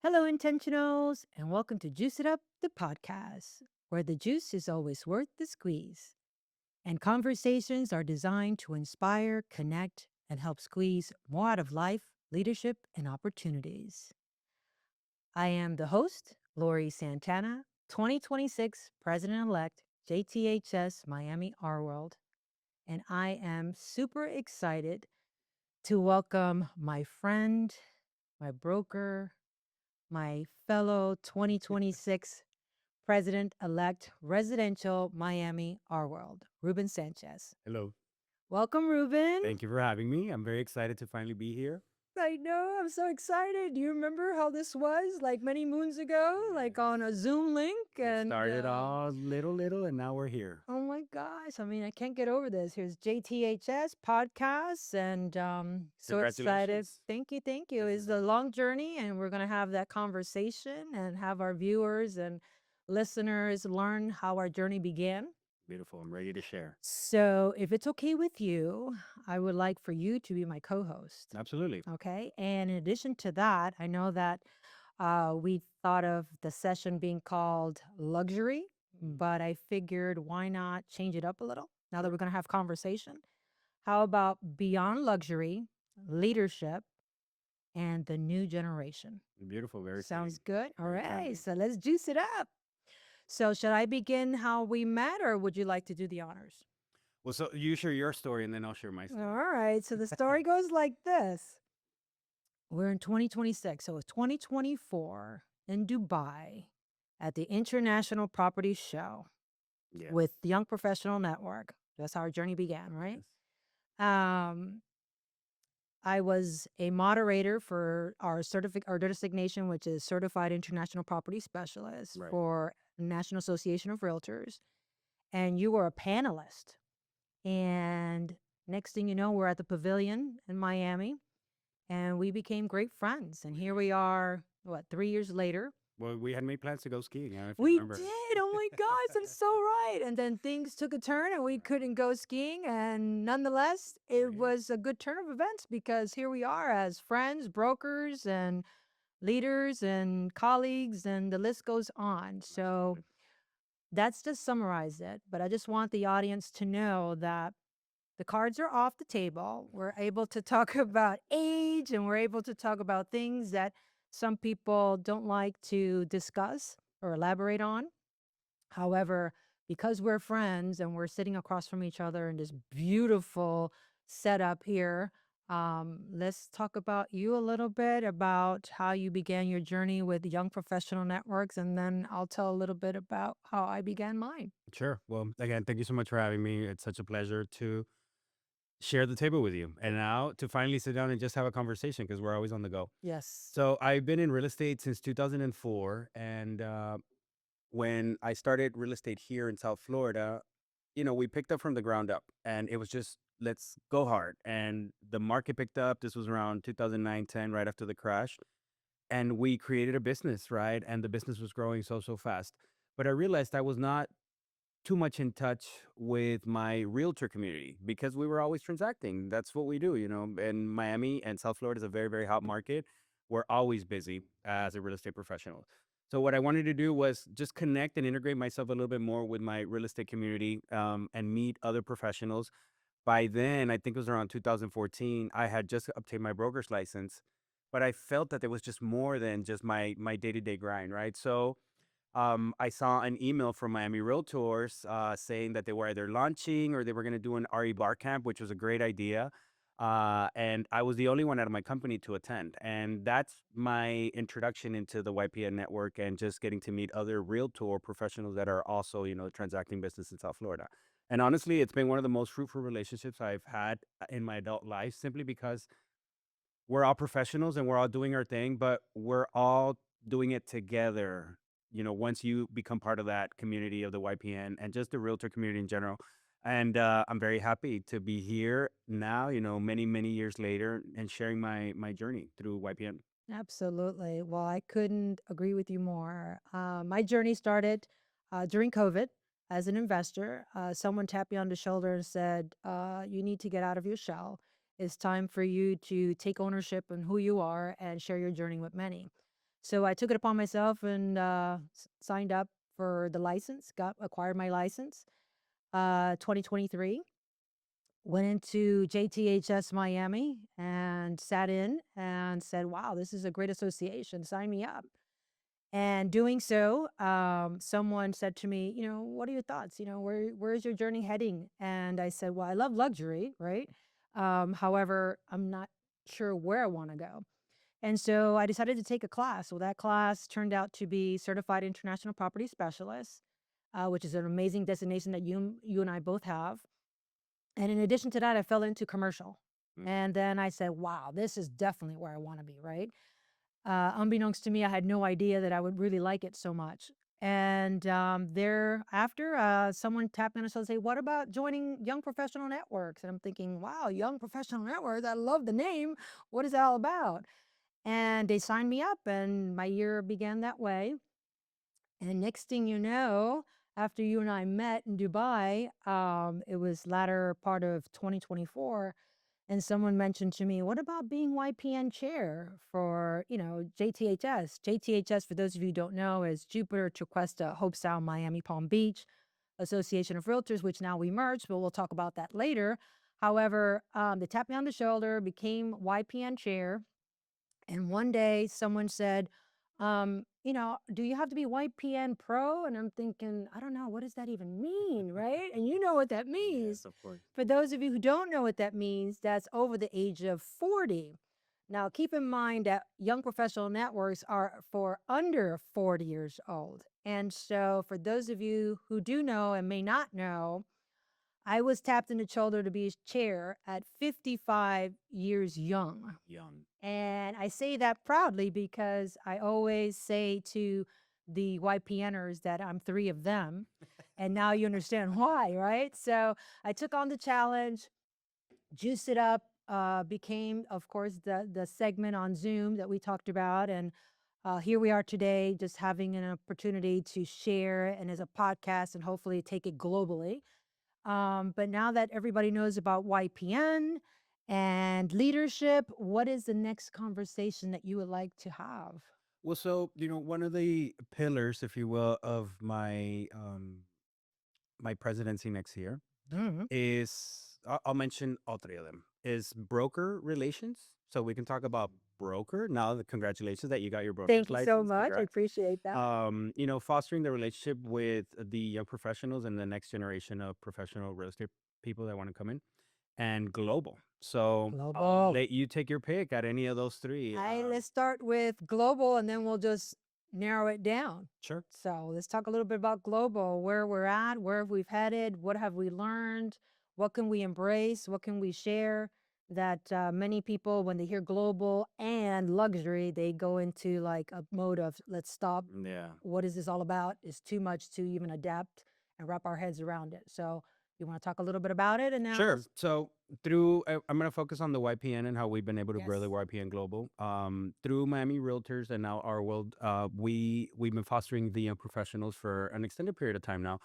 Hello, intentionals, and welcome to Juice It Up, the podcast, where the juice is always worth the squeeze. And conversations are designed to inspire, connect, and help squeeze more out of life, leadership, and opportunities. I am the host, Lori Santana, 2026 President elect, JTHS Miami RWorld, and I am super excited to welcome my friend, my broker, my fellow 2026 President elect Residential Miami RWorld, Ruben Sanchez. Hello. Welcome, Ruben. Thank you for having me. I'm very excited to finally be here. I know, I'm so excited. Do you remember how this was like many moons ago, like on a Yes. Zoom link? We And started all little, and now we're here. oh my gosh, I mean, I can't get over this. Here's JTHS podcasts, and so excited. Congratulations. Thank you, thank you. This It's is a long journey, and we're gonna have that conversation and have our viewers and listeners learn how our journey began. beautiful. I'm ready to share. So, if it's okay with you, I would like for you to be my co host. Absolutely. Okay. And in addition to that, I know that we thought of the session being called luxury, but I figured why not change it up a little now that we're Sure. going to have conversation? How about beyond luxury, leadership, and the new generation? Beautiful. Very Sounds fitting. good. All Very right. timely. So, let's juice it up. So, should I begin how we met, or would you like to do the honors? Well, so you share your story, and then I'll share my All story. right. So the story goes like this. We're in 2026. So it's 2024 in Dubai at the International Property Show Yes. with the Young Professional Network. That's how our journey began, right? Yes. Um, I was a moderator for our designation, which is Certified International Property Specialist Right. for National Association of Realtors. And you were a panelist. And next thing you know, we're at the pavilion in Miami and we became great friends. And We here did. we are, what, 3 years later? Well, we had made plans to go skiing. I don't know if you We remember. did. Oh my gosh, that's so right. And then things took a turn and we couldn't go skiing. And nonetheless, We're it here. was a good turn of events because here we are as friends, brokers, and leaders and colleagues, and the list goes on. So Absolutely. that's to summarize it. But I just want the audience to know that the cards are off the table. We're able to talk about age and we're able to talk about things that some people don't like to discuss or elaborate on. However, because we're friends and we're sitting across from each other in this beautiful setup here, let's talk about you a little bit about how you began your journey with Young Professional Networks, and then I'll tell a little bit about how I began mine. Sure. Well, again, thank you so much for having me. It's such a pleasure to share the table with you, and now to finally sit down and just have a conversation because we're always on the go. Yes. So I've been in real estate since 2004, and when I started real estate here in South Florida, we picked up from the ground up, and it was just let's go hard. And the market picked up. This was around 2009, 10, right after the crash, and we created a business, right? And the business was growing so fast. But I realized I was not too much in touch with my realtor community because we were always transacting. That's what we do, In Miami and South Florida is a very, very hot market. We're always busy as a real estate professional. So what I wanted to do was just connect and integrate myself a little bit more with my real estate community and meet other professionals. By then, I think it was around 2014, I had just obtained my broker's license, but I felt that there was just more than just my day-to-day grind, right? So I saw an email from Miami Realtors saying that they were either launching or they were going to do an RE bar camp, which was a great idea. And I was the only one out of my company to attend. And that's my introduction into the YPN network and just getting to meet other realtor professionals that are also, transacting business in South Florida. And honestly, it's been one of the most fruitful relationships I've had in my adult life simply because we're all professionals and we're all doing our thing, but we're all doing it together. Once you become part of that community of the YPN and just the realtor community in general. And I'm very happy to be here now, many, many years later and sharing my journey through YPN. Absolutely. Well, I couldn't agree with you more. My journey started during COVID as an investor. Someone tapped me on the shoulder and said, You need to get out of your shell. It's time for you to take ownership in who you are and share your journey with many. So I took it upon myself and signed up for the license, acquired my license 2023. Went into JTHS Miami and sat in and said, wow, this is a great association. Sign me up. And doing so, someone said to me, what are your thoughts? Where's your journey heading? And I said, well, I love luxury, right? However, I'm not sure where I want to go. And so I decided to take a class. Well, that class turned out to be Certified International Property Specialist, which is an amazing designation that you and I both have. And in addition to that, I fell into commercial. And then I said, wow, this is definitely where I want to be, right? Unbeknownst to me, I had no idea that I would really like it so much. And thereafter, someone tapped me on the shoulder and say, what about joining Young Professional Networks? And I'm thinking, wow, Young Professional Networks, I love the name. What is that all about? And they signed me up, and my year began that way. And next thing you know, after you and I met in Dubai, it was latter part of 2024, and someone mentioned to me, what about being YPN chair for, JTHS? JTHS, for those of you who don't know, is Jupiter, Tequesta, Hope Sound, Miami, Palm Beach, Association of Realtors, which now we merged, but we'll talk about that later. However, they tapped me on the shoulder, became YPN chair. And one day someone said, do you have to be YPN Pro? And I'm thinking, I don't know, what does that even mean, right? And you know what that means. Yes, of course. For those of you who don't know what that means, that's over the age of 40. Now, keep in mind that Young Professional Networks are for under 40 years old. And so, for those of you who do know and may not know, I was tapped in the shoulder to be chair at 55 years young. Young. And I say that proudly because I always say to the YPNers that I'm three of them. And now you understand why, right? So I took on the challenge, juiced it up, became, of course, the segment on Zoom that we talked about. And here we are today, just having an opportunity to share and as a podcast and hopefully take it globally. But now that everybody knows about YPN and leadership, what is the next conversation that you would like to have? Well, so one of the pillars, if you will, of my presidency next year Mhm. is I'll mention all three of them is broker relations. So we can talk about broker now. Congratulations that you got your broker's Thank you so license. much. I Congrats. appreciate that. Fostering the relationship with the young professionals and the next generation of professional real estate people that want to come in, and global. So Global. let you take your pick at any of those three. Let's start with global and then we'll just narrow it down. Sure. So let's talk a little bit about global, where we're at, where we've headed, what have we learned, what can we embrace, what can we share. That many people, when they hear global and luxury, they go into like a mode of let's stop. Yeah. What is this all about? It's too much to even adapt and wrap our heads around it. So you want to talk a little bit about it? And now, Sure. So I'm going to focus on the YPN and how we've been able to grow the yes, YPN global. Through Miami Realtors and now RWorld, we've been fostering the young professionals for an extended period of time now.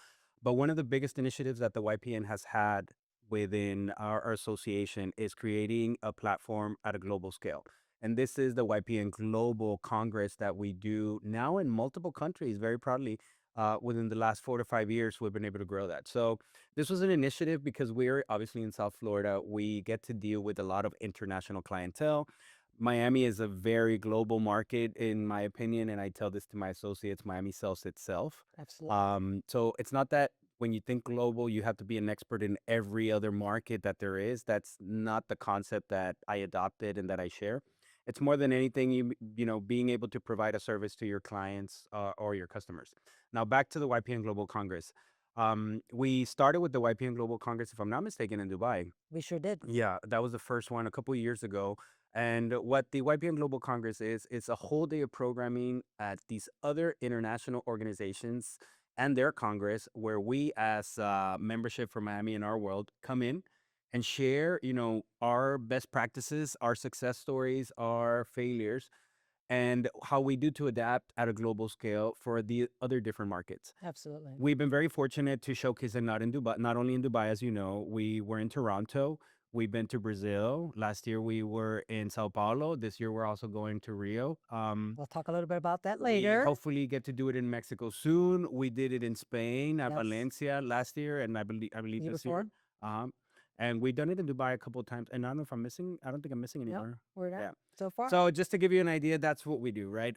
But one of the biggest initiatives that the YPN has had within our association is creating a platform at a global scale. And this is the YPN Global Congress that we do now in multiple countries very proudly. Within the last 4 to 5 years, we've been able to grow that. So this was an initiative because we're obviously in South Florida. We get to deal with a lot of international clientele. Miami is a very global market, in my opinion, and I tell this to my associates. Miami sells itself. absolutely. So it's not that when you think global, you have to be an expert in every other market that there is. That's not the concept that I adopted and that I share. It's more than anything, being able to provide a service to your clients or your customers. Now, back to the YPN Global Congress. We started with the YPN Global Congress, if I'm not mistaken, in Dubai. We sure did. Yeah, that was the first one a couple of years ago. And what the YPN Global Congress is, it's a whole day of programming at these other international organizations and their Congress, where we, as membership from Miami and RWorld, come in and share, our best practices, our success stories, our failures, and how we do to adapt at a global scale for the other different markets. Absolutely. We've been very fortunate to showcase it not only in Dubai, as you know, we were in Toronto. We've been to Brazil. Last year we were in Sao Paulo. This year we're also going to Rio. We'll talk a little bit about that We later. hopefully get to do it in Mexico soon. We did it in Spain at Yes. Valencia last year, and I believe Year this before? year. Um, and we've done it in Dubai a couple of times. And I don't know if I'm missing. I don't think I'm missing Nope, anywhere. we're not Yeah. so far. So just to give you an idea, that's what we do, right?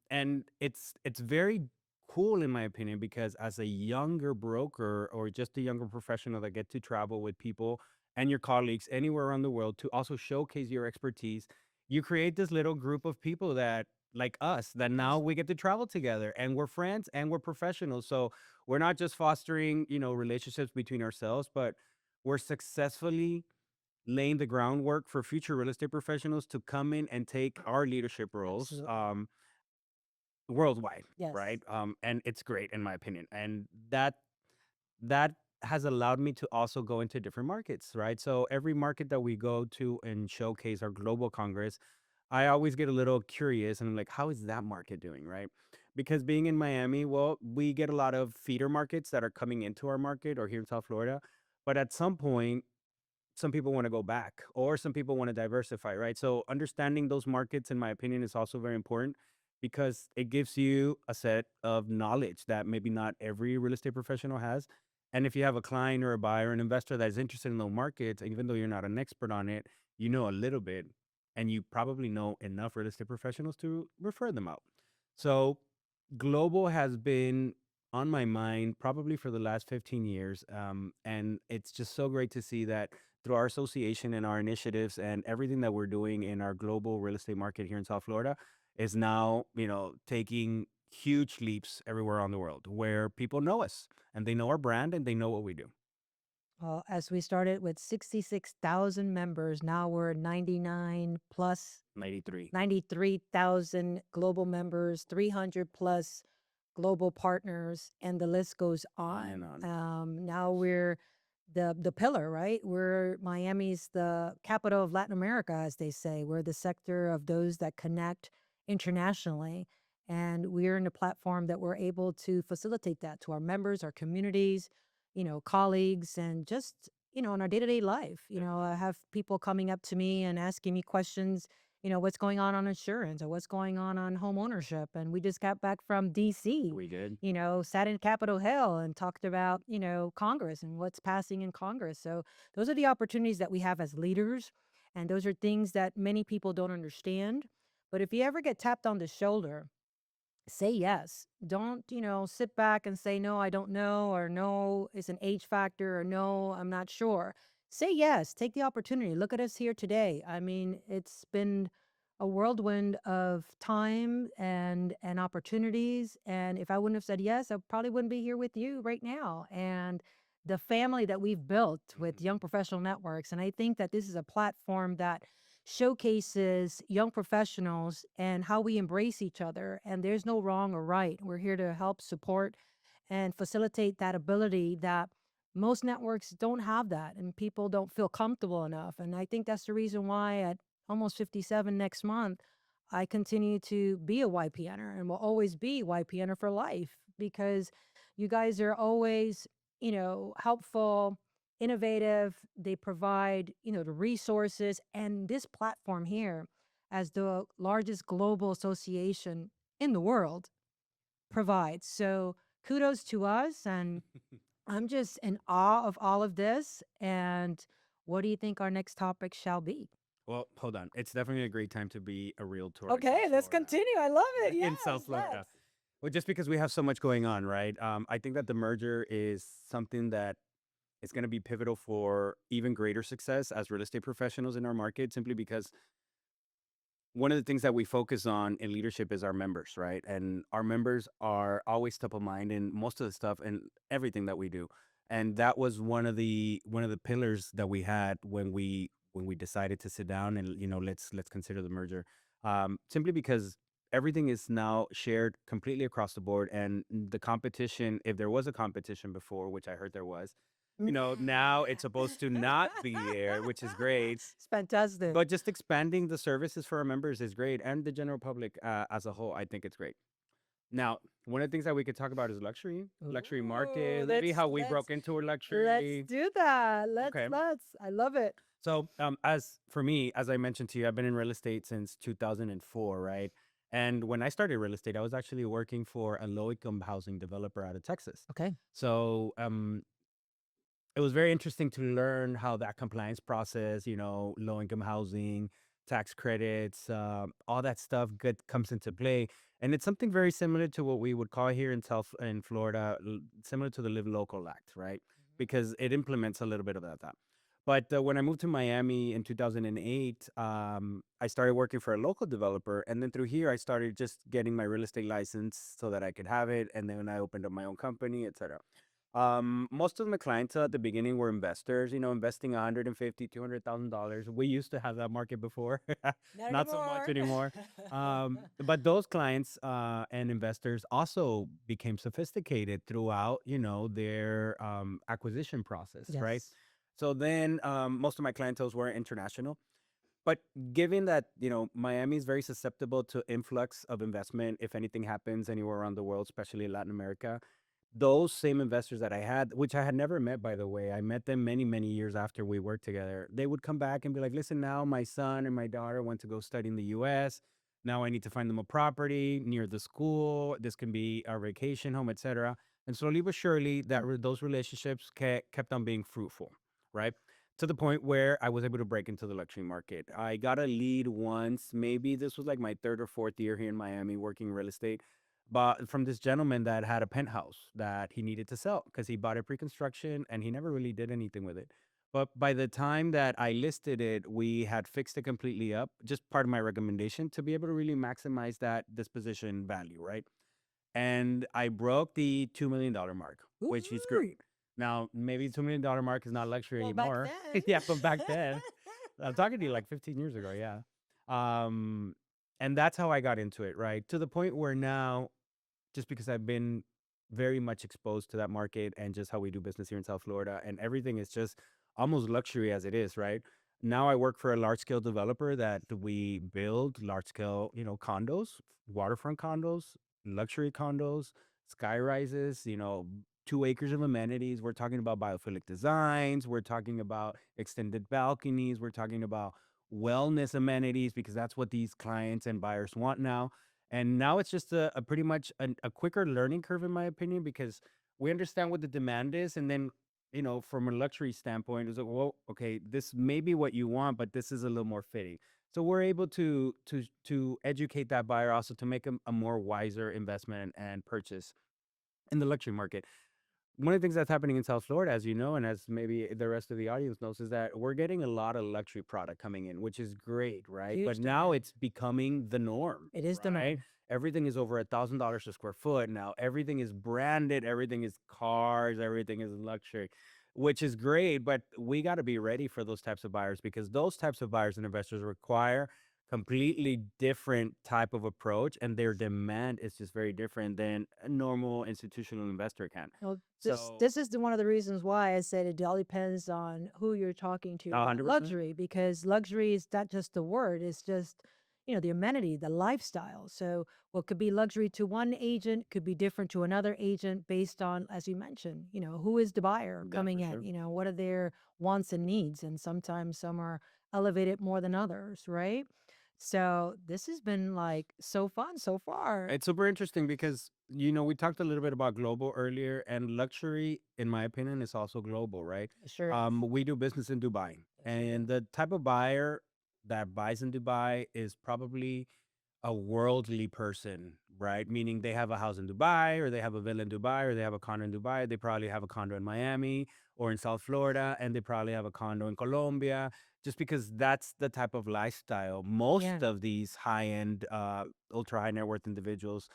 And it's very cool in my opinion because as a younger broker or just a younger professional that get to travel with people and your colleagues anywhere around the world to also showcase your expertise, you create this little group of people that like us that now we get to travel together and we're friends and we're professionals. So we're not just fostering, relationships between ourselves, but we're successfully laying the groundwork for future real estate professionals to come in and take our leadership roles Absolutely. worldwide, Yes. right? And it's great in my opinion. And that has allowed me to also go into different markets, right? So every market that we go to and showcase our global congress, I always get a little curious and I'm like, how is that market doing, right? Because being in Miami, well, we get a lot of feeder markets that are coming into our market or here in South Florida. But at some point, some people want to go back or some people want to diversify, right? So understanding those markets, in my opinion, is also very important because it gives you a set of knowledge that maybe not every real estate professional has. And if you have a client or a buyer, an investor that is interested in those markets, even though you're not an expert on it, you know a little bit and you probably know enough real estate professionals to refer them out. So global has been on my mind probably for the last 15 years. And it's just so great to see that through our association and our initiatives and everything that we're doing in our global real estate market here in South Florida is now, taking huge leaps everywhere on the world where people know us and they know our brand and they know what we do. Well, as we started with 66,000 members, now we're 99 plus 93. 93,000 global members, 300 plus global partners, and the list goes On and on. on. Now we're the pillar, right? We're Miami's the capital of Latin America, as they say. We're the sector of those that connect internationally. And we're in a platform that we're able to facilitate that to our members, our communities, colleagues, and just, in our day to day life. I have people coming up to me and asking me questions, what's going on insurance or what's going on home ownership. And we just got back from DC, We good? sat in Capitol Hill and talked about, Congress and what's passing in Congress. So those are the opportunities that we have as leaders. And those are things that many people don't understand. But if you ever get tapped on the shoulder, say yes. Don't, sit back and say, no, I don't know, or no, it's an age factor, or no, I'm not sure. Say yes. Take the opportunity. Look at us here today. I mean, it's been a whirlwind of time and opportunities. And if I wouldn't have said yes, I probably wouldn't be here with you right now. And the family that we've built with Young Professional Networks. And I think that this is a platform that showcases young professionals and how we embrace each other. And there's no wrong or right. We're here to help support and facilitate that ability that most networks don't have that and people don't feel comfortable enough. And I think that's the reason why at almost 57 next month, I continue to be a YPNer and will always be YPNer for life because you guys are always, helpful, innovative. They provide, the resources and this platform here as the largest global association in the world provides. So kudos to us. And I'm just in awe of all of this. And what do you think our next topic shall be? Well, hold on. It's definitely a great time to be a realtor in Okay, South let's Florida. continue. I love it. In Yes, South Florida. let's. Well, just because we have so much going on, right? I think that the merger is something that is going to be pivotal for even greater success as real estate professionals in our market, simply because one of the things that we focus on in leadership is our members, right? And our members are always top of mind in most of the stuff and everything that we do. And that was one of the pillars that we had when we decided to sit down and let's consider the merger. Simply because everything is now shared completely across the board, and the competition, if there was a competition before, which I heard there was, now it's supposed to not be there, which is great. It's fantastic. But just expanding the services for our members is great, and the general public as a whole, I think it's great. Now, one of the things that we could talk about is luxury Ooh, market, maybe how we broke into let's luxury. do that. Okay. Let's. I love it. So, as for me, as I mentioned to you, I've been in real estate since 2004, right? And when I started real estate, I was actually working for a low income housing developer out of Texas. Okay. So, it was very interesting to learn how that compliance process, low income housing, tax credits, all that stuff comes into play. And it's something very similar to what we would call here in Florida, similar to the Live Local Act, right? Because it implements a little bit of that. But when I moved to Miami in 2008, I started working for a local developer. And then through here, I started just getting my real estate license so that I could have it. And then I opened up my own company, etc. Most of my clients at the beginning were investors, investing 150, $200,000. We used to have that market before, Not not so much anymore. anymore. But those clients and investors also became sophisticated throughout, their acquisition process, right? Yes. So then most of my clientels were international. But given that, Miami is very susceptible to influx of investment if anything happens anywhere around the world, especially Latin America, those same investors that I had, which I had never met, by the way, I met them many, many years after we worked together. They would come back and be like, listen, now my son and my daughter went to go study in the US. Now I need to find them a property near the school. This can be our vacation home, etc. And slowly but surely, those relationships kept on being fruitful, right? To the point where I was able to break into the luxury market. I got a lead once, maybe this was like my third or fourth year here in Miami working real estate, but from this gentleman that had a penthouse that he needed to sell because he bought it pre-construction and he never really did anything with it. But by the time that I listed it, we had fixed it completely up. Just part of my recommendation to be able to really maximize that disposition value, right? And I broke the $2 million mark, which is Ooh. great. Now, maybe $2 million mark is not luxury Well, back anymore. then. Yeah, but back then, I'm talking to you like 15 years ago. Yeah. Um, and that's how I got into it, right? To the point where now, just because I've been very much exposed to that market and just how we do business here in South Florida, and everything is just almost luxury as it is, right? Now I work for a large scale developer that we build large scale, condos, waterfront condos, luxury condos, sky rises, 2 acres of amenities. We're talking about biophilic designs. We're talking about extended balconies. We're talking about wellness amenities because that's what these clients and buyers want now. And now it's just a pretty much a quicker learning curve, in my opinion, because we understand what the demand is. And then, from a luxury standpoint, it's like, well, okay, this may be what you want, but this is a little more fitting. So we're able to educate that buyer also to make a more wiser investment and purchase in the luxury market. One of the things that's happening in South Florida, as you know, and as maybe the rest of the audience knows, is that we're getting a lot of luxury product coming in, which is great, right? But Huge now demand. it's becoming the norm, It is the right? norm. Everything is over $1,000 a square foot now. Everything is branded. Everything is cars. Everything is luxury, which is great. But we got to be ready for those types of buyers because those types of buyers and investors require completely different type of approach, and their demand is just very different than a normal institutional investor can. Well, this So, this is one of the reasons why I said it all depends on who you're talking to about 100%. luxury, because luxury is not just the word, it's just, the amenity, the lifestyle. So what could be luxury to one agent could be different to another agent based on, as you mentioned, who is the buyer Yeah, coming for in, sure. what are their wants and needs. And sometimes some are elevated more than others, right? So this has been like so fun so far. It's super interesting because, we talked a little bit about global earlier, and luxury, in my opinion, is also global, right? It sure is. We do business in Dubai, Yes, we do. and the type of buyer that buys in Dubai is probably a worldly person, right? Meaning they have a house in Dubai, or they have a villa in Dubai, or they have a condo in Dubai. They probably have a condo in Miami or in South Florida, and they probably have a condo in Colombia, just because that's the type of lifestyle Yeah. most of these high end, ultra high net worth individuals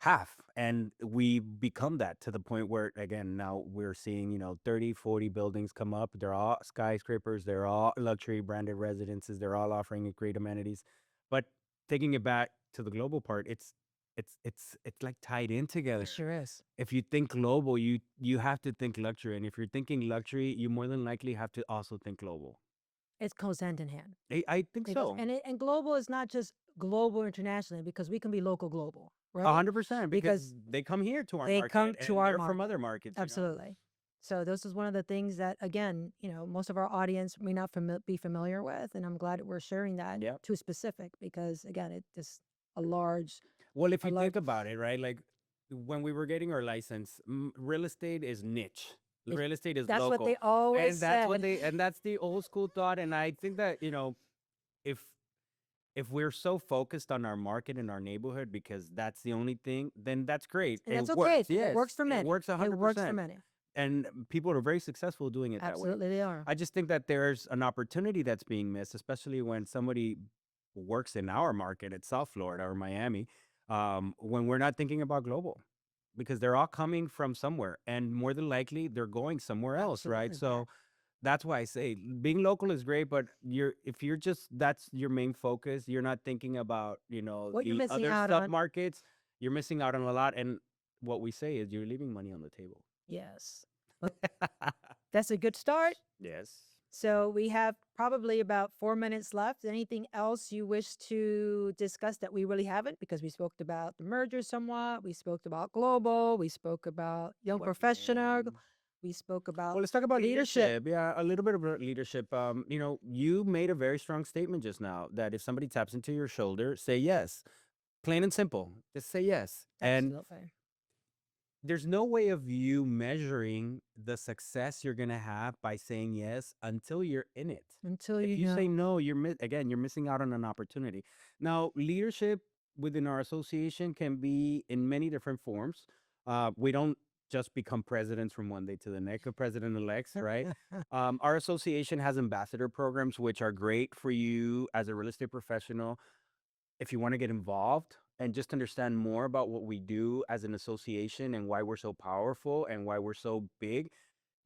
have. And we become that to the point where, again, now we're seeing, 30, 40 buildings come up. They're all skyscrapers, they're all luxury branded residences, they're all offering great amenities. But taking it back to the global part, it's like tied in It together. sure is. If you think global, you have to think luxury. And if you're thinking luxury, you more than likely have to also think global. It goes hand in hand. I think It goes, so. and global is not just global internationally, because we can be local global, right? 100%, because Because they come here to our they market come to and our they're from market. other markets. Absolutely. So this is one of the things that, again, most of our audience may not be familiar with, and I'm glad that we're sharing that Yep. too specific because, again, it just a large, Well, if a you large. think about it, right? Like when we were getting our license, real estate is niche. It, Real estate is that's what local. they always And that's what said. they and that's the old school thought. And I think that, if if we're so focused on our market and our neighborhood because that's the only thing, then that's great. And It that's okay. works. It Yes. works for It many. works a It hundred works for percent. many. And people are very successful doing it that way. Absolutely, they are. I just think that there's an opportunity that's being missed, especially when somebody works in our market at South Florida or Miami, when we're not thinking about global, because they're all coming from somewhere, and more than likely they're going somewhere else, right? Absolutely. So that's why I say being local is great, but if you're just that's your main focus, you're not thinking about What you're the missing other out sub on, markets. You're missing out on a lot, and what we say is you're leaving money on the table. yes. But that's a good start. Yes. So we have probably about 4 minutes left. Anything else you wish to discuss that we really haven't? Because we spoke about the merger somewhat. We spoke about global. We spoke about young What? professional. We spoke about Well, let's talk about leadership. leadership. Yeah, a little bit about leadership. You made a very strong statement just now that if somebody taps into your shoulder, say yes. Plain and simple. Just say yes. And Absolutely. there's no way of you measuring the success you're going to have by saying yes until you're in it. Until If you you say know. no, you're missing out on an opportunity. Now, leadership within our association can be in many different forms. We don't just become presidents from one day to the next, or president elects, right? Our association has ambassador programs, which are great for you as a real estate professional if you want to get involved and just understand more about what we do as an association and why we're so powerful and why we're so big.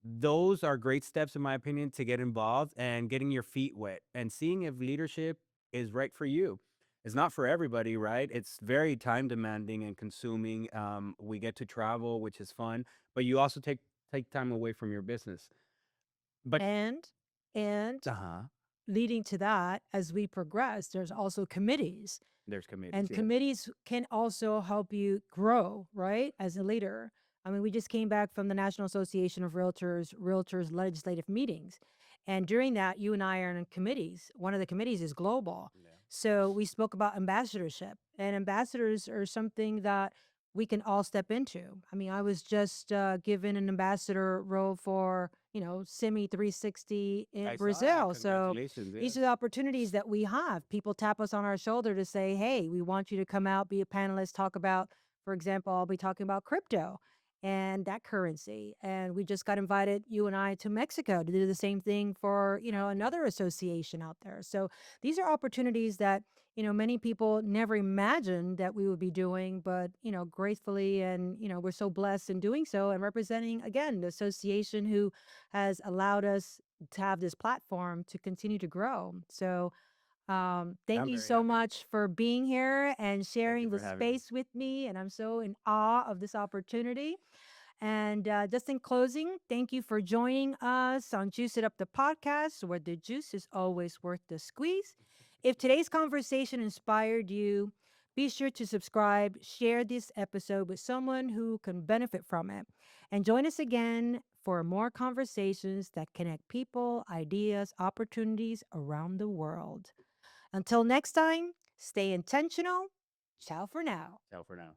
Those are great steps, in my opinion, to get involved and getting your feet wet and seeing if leadership is right for you. It's not for everybody, right? It's very time demanding and consuming. We get to travel, which is fun, but you also take time away from your business. But and and uh-huh, leading to that, as we progress, there's also committees. there's committees, And yeah. committees can also help you grow, right? As a leader. I mean, we just came back from the National Association of Realtors legislative meetings. And during that, you and I are in committees. One of the committees is global. Yeah. So we spoke about ambassadorship, and ambassadors are something that we can all step into. I mean, I was just given an ambassador role for, Semi 360 in I saw that. Brazil. So Congratulations. these Yes. are the opportunities that we have. People tap us on our shoulder to say, hey, we want you to come out, be a panelist, talk about, for example, I'll be talking about crypto and that currency. And we just got invited, you and I, to Mexico to do the same thing for, another association out there. So these are opportunities that, many people never imagined that we would be doing, but, gracefully and, we're so blessed in doing so and representing, again, the association who has allowed us to have this platform to continue to grow. So, thank I'm you very so happy. much for being here and Thank you sharing the for having me. space with me. And I'm so in awe of this opportunity. And just in closing, thank you for joining us on Juice It Up the podcast, where the juice is always worth the squeeze. If today's conversation inspired you, be sure to subscribe, share this episode with someone who can benefit from it, and join us again for more conversations that connect people, ideas, opportunities around the world. Until next time, stay intentional. Ciao for now. Ciao for now.